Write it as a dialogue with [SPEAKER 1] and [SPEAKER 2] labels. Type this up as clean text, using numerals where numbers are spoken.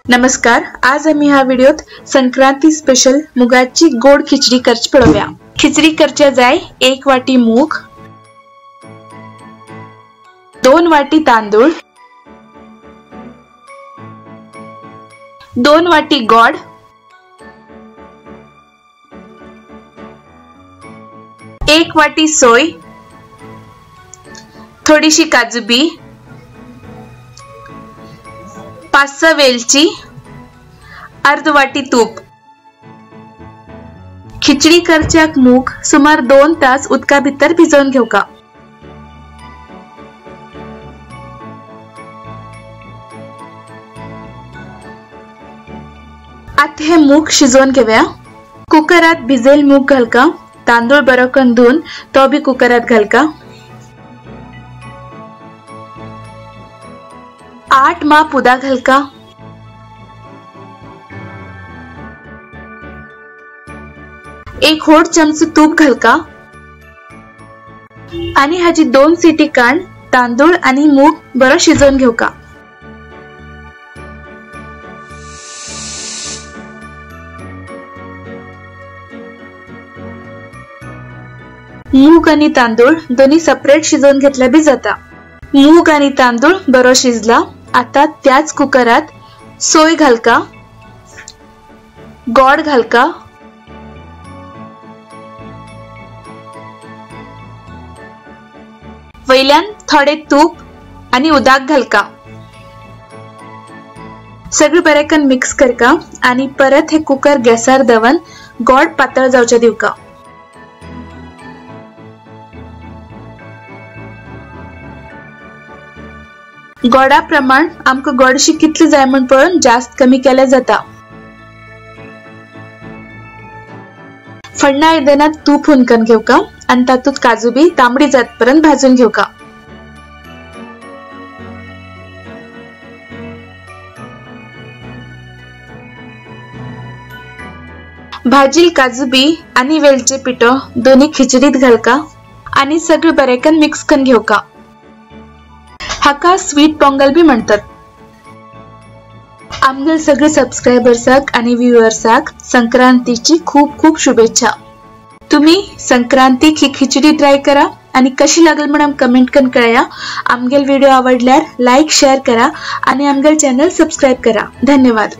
[SPEAKER 1] नमस्कार, आज आम्ही ह्या व्हिडिओत संक्रांती स्पेशल मुगाची गोड खिचडी करची पळवूया। खिचडी करच्या जाय 1 वाटी मूग, 2 वाटी तांदूळ, 2 वाटी गोड, 1 वाटी सोय, थोडीशी काजू बी, 5-6 वेलची, अर्ध वाटी तूप। खिचडी करच्याक मूग सुमार 2 तास उदका भितर भिजवून घेवका। आता हे मूग शिजवून घेऊया। कुकरात भिजेल मूग घालका, तांदूळ बरो करून धुवून तो बी कुकरात घालका। 8 माप उदक घालका। एक होड चमचो तूप घालका आणि हाची 2 सीटी काढ तांदूळ आणि मूग बरो शिजवून घेवका। मूग आणि तांदूळ दोन्ही सेपरेट शिजवून घेतल्या बी जाता। मूग आणि तांदूळ बरो शिजला। आता त्याच कुकरात सोय घालका, गोड घालका, वयल्यान थोडे तूप आणि उदक घालका। सगळे बरेकन मिक्स करका आणि परत हे कुकर गॅसार दवन गोड पातळ जावचे दिवका। गोडा प्रमाण आमका गोडशी कितली जाय म्हण पळोवन जास्त कमी केल्या जाता। फडना आयदनात तूप हुनकन घेवका आणि तातूंत काजू बी तांबडी जातपर्यंत भाजून घेवका। भाजील काजू बी आणि वेलचे पिठो दोन्ही खिचडीत घालका आणि सगळे बरेकन मिक्स करून घेवका। हाका स्वीट पोंगल बी म्हणतात। आमगेल सगळे सबस्क्रायबर्साक आणि व्ह्यूअर्साक संक्रांतीची खूप खूप शुभेच्छा। तुम्ही संक्रांतीक ही खिचडी ट्राय करा आणि कशी लागल म्हणून कमेंट करून कळया। आमगेल व्हिडिओ आवडल्यार लाईक शेअर करा आणि आमगेल चॅनल सबस्क्राइब करा। धन्यवाद।